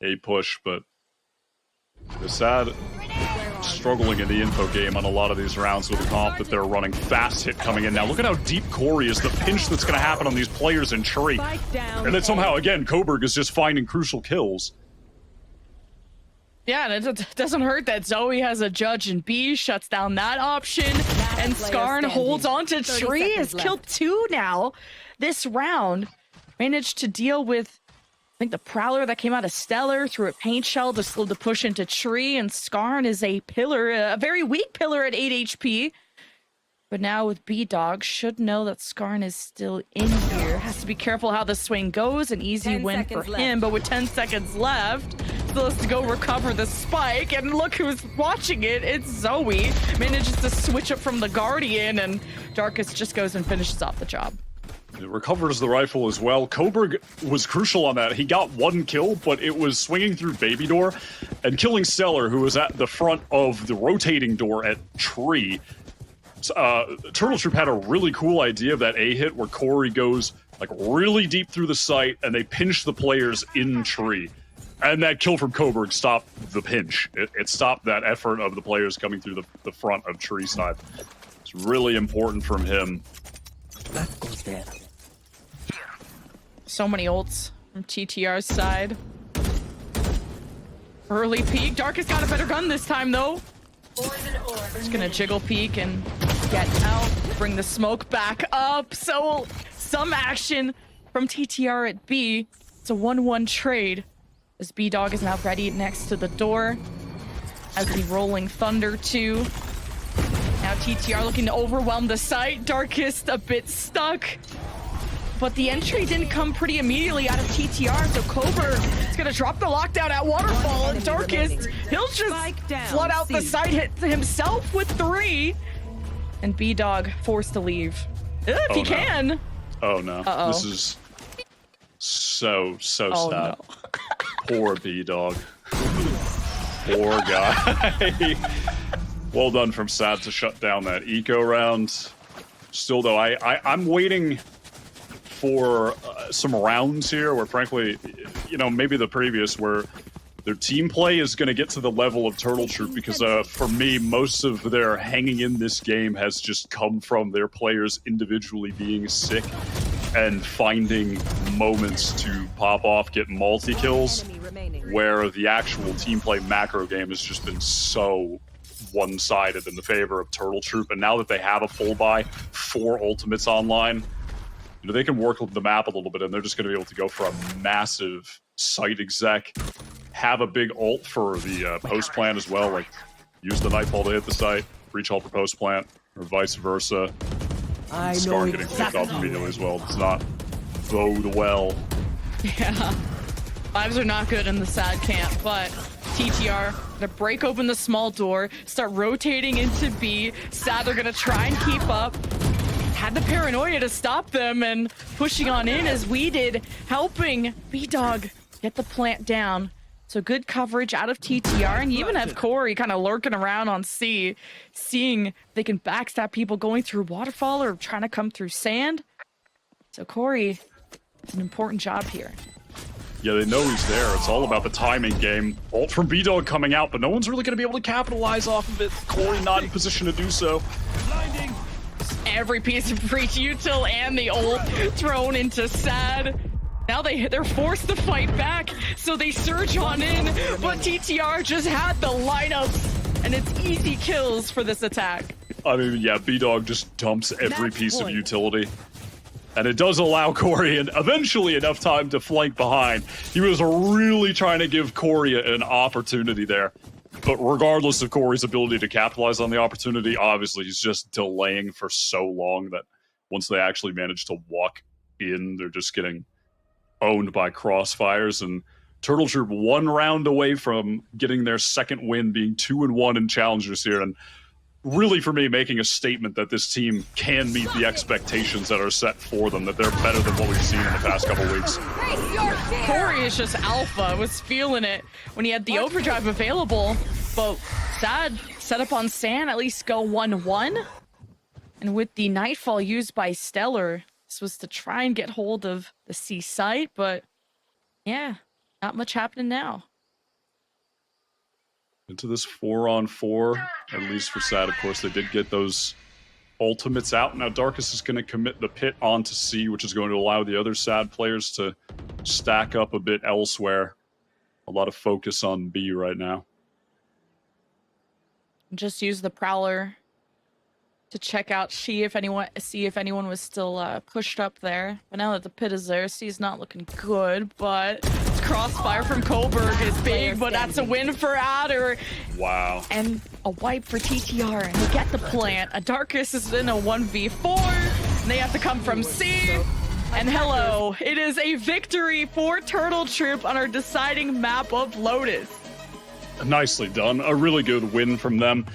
C: A push, but the Sad struggling in the info game on a lot of these rounds with the comp that they're running. Fast hit coming in now. Look at how deep Corey is. The pinch that's going to happen on these players in tree. And then somehow, again, Coburg is just finding crucial kills.
B: Yeah, and it doesn't hurt that Zoe has a judge in B, shuts down that option, and Skarn holds on to tree, has killed 2 now this round. Managed to deal with, I think, the Prowler that came out of Stellar, threw a paint shell to slow the push into tree, and Skarn is a pillar, a very weak pillar at 8 HP. But now with B-Dog, should know that Skarn is still in here. Has to be careful how the swing goes. An easy win for him, but with 10 seconds left, still has to go recover the spike. And look who's watching it. It's Zoe. Manages to switch up from the Guardian, and Darkus just goes and finishes off the job.
C: It recovers the rifle as well. Coburg was crucial on that. He got 1 kill, but it was swinging through Baby Door and killing Stellar, who was at the front of the rotating door at Tree. Turtle Troop had a really cool idea of that A hit where Corey goes like really deep through the site and they pinch the players in Tree. And that kill from Coburg stopped the pinch. It stopped that effort of the players coming through the front of Tree side. It's really important from him.
E: That goes there.
B: So many ults from TTR's side. Early peek. Darkus got a better gun this time, though. Just gonna jiggle peek and get out. Bring the smoke back up. So some action from TTR at B. It's a 1-1 trade. As B-Dog is now ready next to the door. As the Rolling Thunder too. Now TTR looking to overwhelm the site. Darkest a bit stuck. But the entry didn't come pretty immediately out of TTR, so Coburg is going to drop the lockdown at Waterfall, and Darkest, he'll just flood out the site, hit himself with 3, and B-Dog forced to leave. If he can.
C: Oh no. This is so sad.
B: No.
C: Poor B-Dog. Poor guy. Well done from Sad to shut down that eco round. Still though, I'm waiting for some rounds here where frankly, you know, maybe the previous where their team play is going to get to the level of Turtle Troop, because for me, most of their hanging in this game has just come from their players individually being sick and finding moments to pop off, get multi-kills, where the actual team play macro game has just been so one-sided in the favor of Turtle Troop. And now that they have a full buy, 4 ultimates online, you know, they can work the map a little bit, and they're just going to be able to go for a massive site exec, have a big ult for the post plant as well, like use the nightfall to hit the site, reach ult for post plant, or vice versa. Skarn getting picked off immediately as well does not bode well.
B: Yeah, vibes are not good in the Sad camp, but TTR gonna break open the small door, start rotating into B. Sad are gonna try and keep up. Had the paranoia to stop them, and pushing on in as we did, helping B-Dog get the plant down. So good coverage out of TTR, and you even have Corey kind of lurking around on C, seeing if they can backstab people going through waterfall or trying to come through sand. So Corey, it's an important job here.
C: Yeah, they know he's there. It's all about the timing game. Ult from B-Dog coming out, but no one's really going to be able to capitalize off of it. Corey not in position to do so.
B: Every piece of breach util and the ult thrown into Sad. Now they're forced to fight back, so they surge on in, but TTR just had the lineups, and it's easy kills for this attack.
C: I mean, yeah, B-Dog just dumps every piece of utility. And it does allow Corey and eventually enough time to flank behind. He was really trying to give Corey an opportunity there. But regardless of Corey's ability to capitalize on the opportunity, obviously he's just delaying for so long that once they actually manage to walk in, they're just getting owned by crossfires. And Turtle Troop 1 round away from getting their second win, being 2-1 in Challengers here. And really, for me, making a statement that this team can meet the expectations that are set for them, that they're better than what we've seen in the past couple weeks.
B: Corey is just alpha, was feeling it when he had the overdrive available, but Sad set up on Sand, at least go 1-1. And with the Nightfall used by Stellar, this was to try and get hold of the C site, but yeah, not much happening now.
C: Into this 4-on-4, at least for Sad, of course, they did get those ultimates out. Now Darkus is going to commit the pit onto C, which is going to allow the other Sad players to stack up a bit elsewhere. A lot of focus on B right now.
B: Just use the Prowler to check out see if anyone was still pushed up there. But now that the pit is there, C's not looking good, but crossfire from Kohlberg is big, but that's a win for Adder.
C: Wow.
B: And a wipe for TTR, and they get the plant. A Darkus is in a 1v4, and they have to come from C. And hello, it is a victory for Turtle Troop on our deciding map of Lotus.
C: Nicely done. A really good win from them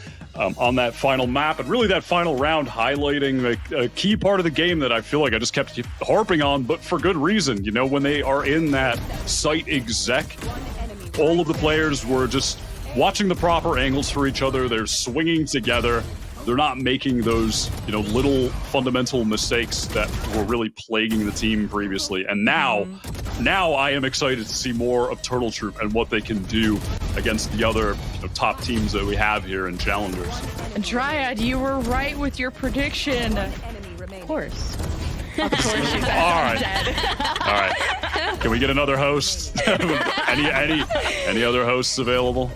C: on that final map, and really that final round highlighting a key part of the game that I feel like I just kept harping on, but for good reason. You know, when they are in that site exec, all of the players were just watching the proper angles for each other. They're swinging together. They're not making those, you know, little fundamental mistakes that were really plaguing the team previously. And now I am excited to see more of Turtle Troop and what they can do against the other, you know, top teams that we have here in Challengers.
B: And Dryad, you were right with your prediction.
A: Of course.
B: Of course, she's
C: All right.
B: dead.
C: All right. Can we get another host? any other hosts available?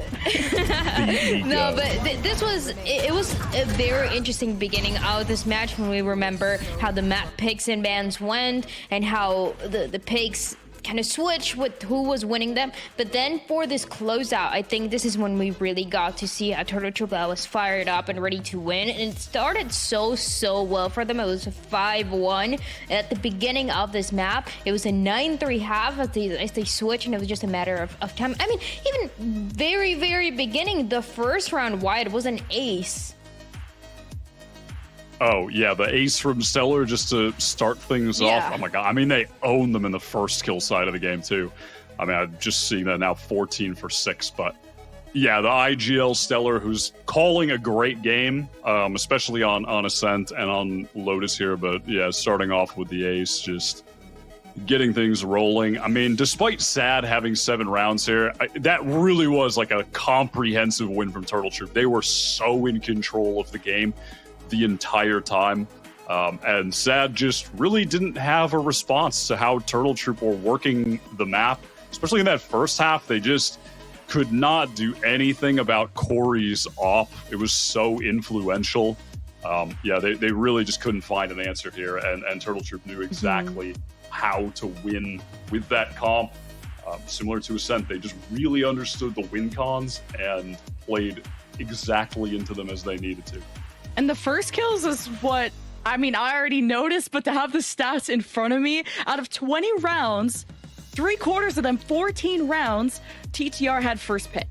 A: No, but this was it was a very interesting beginning of this match when we remember how the map picks and bans went and how the picks kind of switch with who was winning them. But then for this closeout, I think this is when we really got to see how Turtle Troop was fired up and ready to win. And it started so well for them. It was a 5-1 at the beginning of this map. It was a 9-3 half as they switched, and it was just a matter of time. I mean, even very beginning, the first round wide was an ace.
C: Oh, yeah, the ace from Stellar just to start things off. Oh, my God. I mean, they own them in the first kill side of the game, too. I mean, I'm just seeing that now 14 for 6. But, yeah, the IGL Stellar, who's calling a great game, especially on Ascent and on Lotus here. But, yeah, starting off with the ace, just getting things rolling. I mean, despite Sad having 7 rounds here, that really was like a comprehensive win from Turtle Troop. They were so in control of the game the entire time, and Sad just really didn't have a response to how Turtle Troop were working the map, especially in that first half. They just could not do anything about Corey's op. It was so influential. Yeah, they really just couldn't find an answer here, and Turtle Troop knew exactly how to win with that comp. Similar to Ascent, they just really understood the win cons and played exactly into them as they needed to.
B: And the first kills is what, I mean, I already noticed, but to have the stats in front of me, out of 20 rounds, 3/4 of them, 14 rounds, TTR had first pick.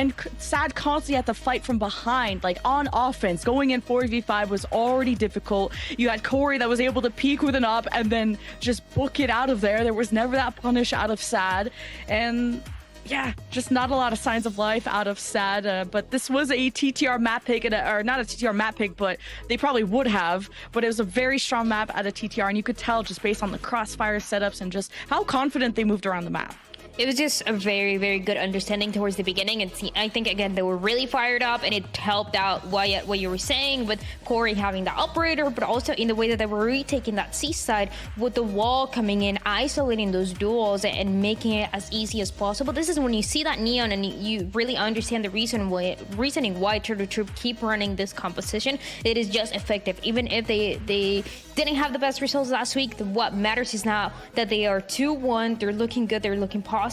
B: and Sad constantly had to fight from behind, like on offense. Going in 4v5 was already difficult. You had Corey that was able to peek with an up and then just book it out of there. There was never that punish out of Sad. And yeah, just not a lot of signs of life out of Sad. But this was a TTR map pick, or not a TTR map pick, but they probably would have. But it was a very strong map out of TTR, and you could tell just based on the crossfire setups and just how confident they moved around the map.
A: It was just a very, very good understanding towards the beginning. And I think, again, they were really fired up, and it helped out what you were saying with Corey having the operator, but also in the way that they were retaking that C side with the wall coming in, isolating those duels and making it as easy as possible. This is when you see that Neon and you really understand the reasoning why Turtle Troop keep running this composition. It is just effective. Even if they didn't have the best results last week, what matters is now that they are 2-1. They're looking good. They're looking positive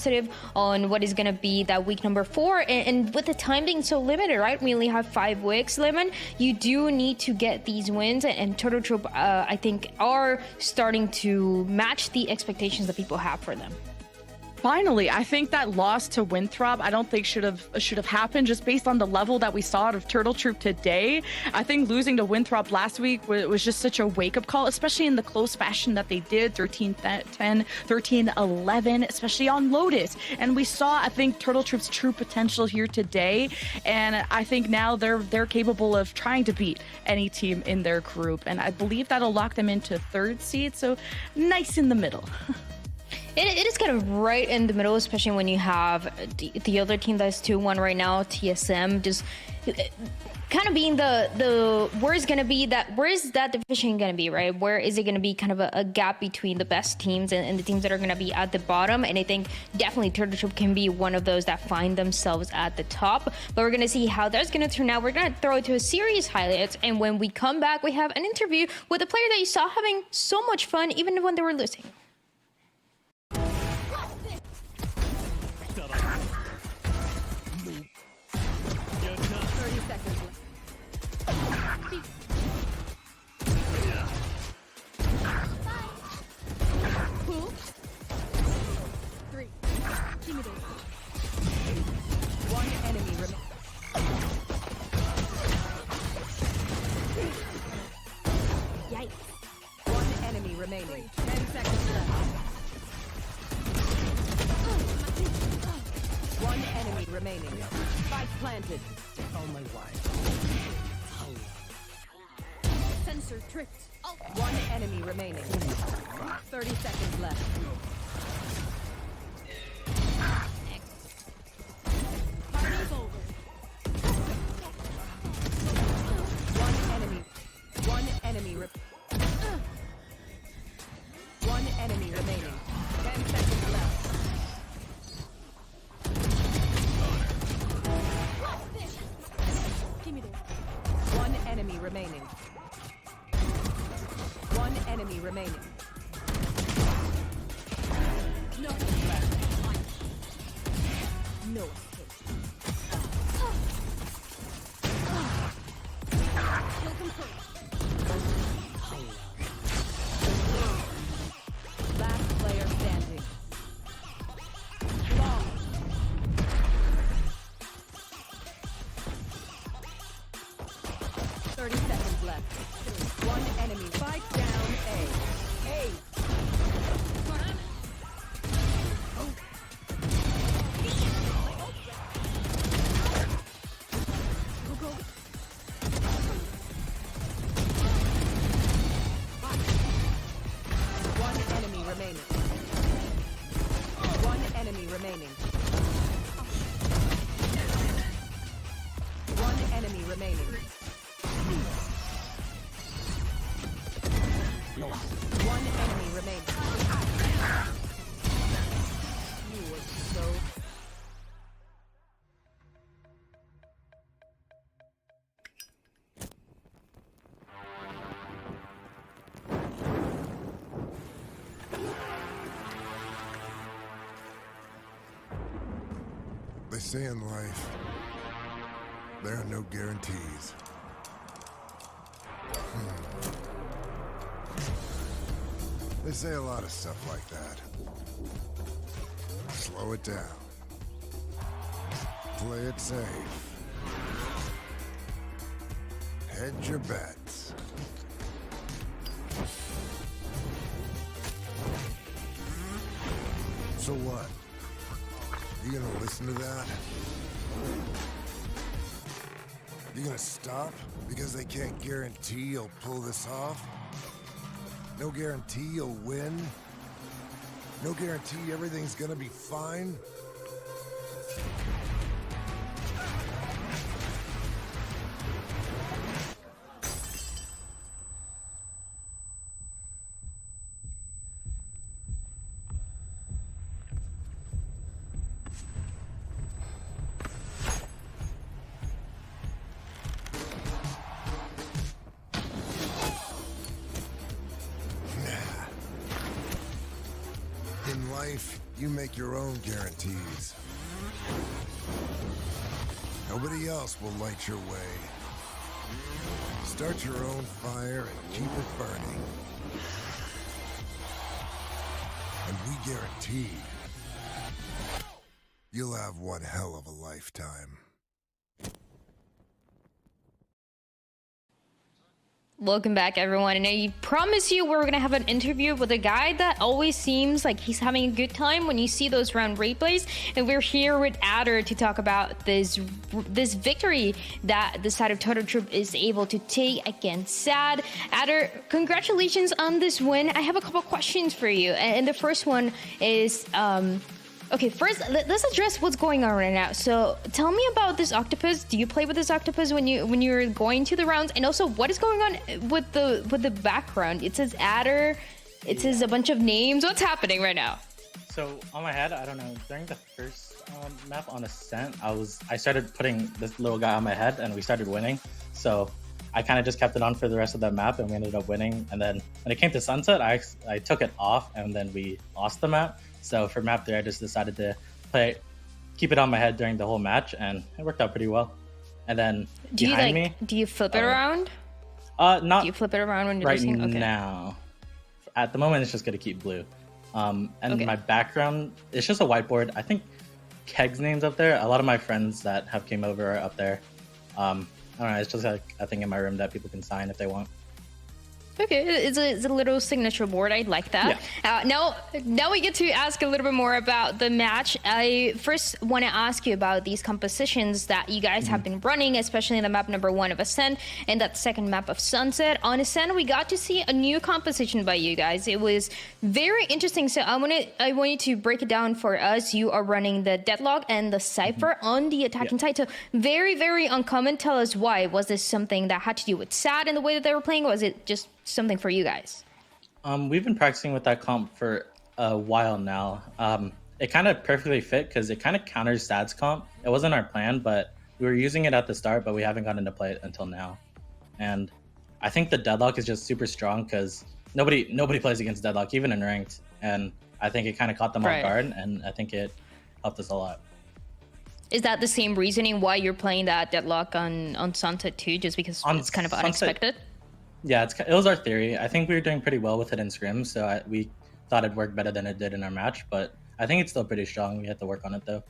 A: on what is going to be that week number 4. And with the time being so limited, right? We only have 5 weeks, Lemon. You do need to get these wins. And Turtle Troop, I think, are starting to match the expectations that people have for them.
B: Finally, I think that loss to Winthrop, I don't think should have happened just based on the level that we saw out of Turtle Troop today. I think losing to Winthrop last week was just such a wake-up call, especially in the close fashion that they did, 13-10, 13-11, especially on Lotus. And we saw, I think, Turtle Troop's true potential here today. And I think now they're capable of trying to beat any team in their group. And I believe that'll lock them into 3rd seed, so nice in the middle.
A: It is kind of right in the middle, especially when you have the other team that's 2-1 right now, TSM, just kind of being the where is that division going to be, right? Where is it going to be kind of a gap between the best teams and the teams that are going to be at the bottom? And I think definitely Turtle Troop can be one of those that find themselves at the top. But we're going to see how that's going to turn out. We're going to throw it to a series highlights, and when we come back, we have an interview with a player that you saw having so much fun even when they were losing.
D: 30 seconds left. Who? 3. Give me those. 1 enemy remaining. Yikes. 1 enemy remaining. 10 seconds left. 1 enemy remaining. Spike planted.
E: On my way.
D: Sensor tripped. 1 enemy remaining. 30 seconds left. Party's over. 1 enemy. 1 enemy. 1 enemy remaining. 10 seconds left. Give me this. 1 enemy remaining. 1 enemy remaining. No one left. No escape. Kill confirmed. Last player standing. Long. 30 seconds left. 1 enemy. Spike down A. A. Go, go. 1 enemy remaining. 1 enemy remaining. 1 enemy remaining. 1 enemy remaining. You were so...
F: They say in life, there are no guarantees. They say a lot of stuff like that. Slow it down. Play it safe. Hedge your bets. So what? You gonna listen to that? You gonna stop because they can't guarantee you'll pull this off? No guarantee you'll win? No guarantee everything's gonna be fine? In life, you make your own guarantees. Nobody else will light your way. Start your own fire and keep it burning. And we guarantee you'll have one hell of a lifetime.
A: Welcome back, everyone. And I promise you we're gonna have an interview with a guy that always seems like he's having a good time when you see those round replays. And we're here with Adder to talk about this victory that the side of Total Troop is able to take against SAD. Adder, congratulations on this win. I have a couple questions for you. And the first one is, okay, first, let's address what's going on right now. So tell me about this octopus. Do you play with this octopus when you're going to the rounds? And also, what is going on with the background? It says Adder. It says a bunch of names. What's happening right now?
G: So on my head, I don't know. During the first map on Ascent, I started putting this little guy on my head, and we started winning. So I kind of just kept it on for the rest of that map, and we ended up winning. And then when it came to Sunset, I took it off, and then we lost the map. So for map 3, I just decided to keep it on my head during the whole match, and it worked out pretty well. And then
A: do you flip it around?
G: Not.
A: Do you flip it around when you're
G: right
A: listening? Okay.
G: now. At the moment, it's just gonna keep blue. And
A: Okay.
G: my background, it's just a whiteboard. I think Keg's name's up there. A lot of my friends that have came over are up there. I don't know. It's just like a thing in my room that people can sign if they want.
A: Okay, it's a little signature board. I like that. Yeah. Now we get to ask a little bit more about the match. I first want to ask you about these compositions that you guys have been running, especially in the map number 1 of Ascent and that second map of Sunset. On Ascent, we got to see a new composition by you guys. It was very interesting. So I want you to break it down for us. You are running the Deadlock and the Cypher on the attacking side. So very, very uncommon. Tell us why. Was this something that had to do with SAD and the way that they were playing? Or was it just something for you guys?
G: We've been practicing with that comp for a while now. It kind of perfectly fit because it kind of counters SAD's comp. It wasn't our plan, but we were using it at the start, but we haven't gotten to play it until now. And I think the Deadlock is just super strong because nobody plays against Deadlock, even in ranked. And I think it kind of caught them off guard, and I think it helped us a lot.
A: Is that the same reasoning why you're playing that Deadlock on Sunset too, just because it's kind of unexpected?
G: Yeah, it was our theory. I think we were doing pretty well with it in scrims, so we thought it'd work better than it did in our match, but I think it's still pretty strong. We have to work on it though.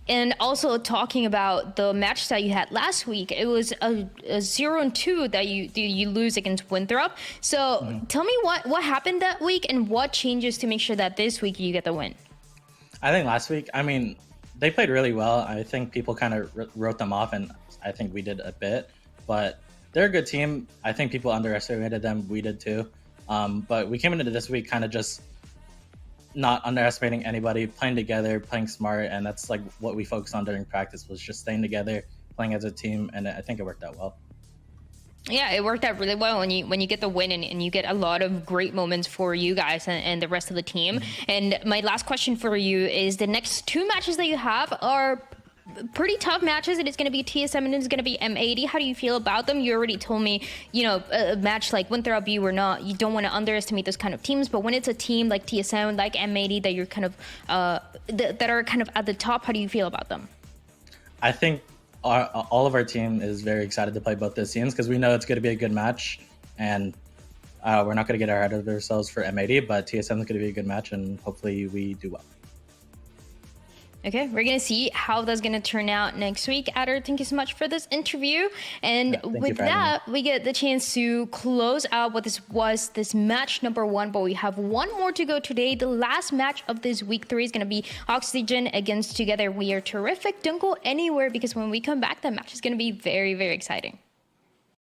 A: And also talking about the match that you had last week, it was a 0-2 that you lose against Winthrop. So tell me what happened that week and what changes to make sure that this week you get the win.
G: I think last week, they played really well. I think people kind of wrote them off, and I think we did a bit, but they're a good team. I think people underestimated them. We did too. But we came into this week kind of just not underestimating anybody, playing together, playing smart, and that's like what we focused on during practice, was just staying together, playing as a team, and I think it worked out well.
A: Yeah, it worked out really well when you get the win and you get a lot of great moments for you guys and the rest of the team. And my last question for you is, the next 2 matches that you have are pretty tough matches, and it's going to be TSM and it's going to be M80. How do you feel about them? You already told me, a match like Winthrop, you don't want to underestimate those kind of teams, but when it's a team like TSM, like M80, that you're kind of that are kind of at the top, how do you feel about them?
G: I think all of our team is very excited to play both those teams because we know it's going to be a good match, and we're not going to get ahead of ourselves for M80, but TSM is going to be a good match, and hopefully we do well.
A: Okay, we're gonna see how that's gonna turn out next week. Adder, thank you so much for this interview. And with that, we get the chance to close out what this was, this match number 1. But we have one more to go today. The last match of this week 3 is gonna be Oxygen against Together We Are Terrific. Don't go anywhere, because when we come back, that match is gonna be very, very exciting.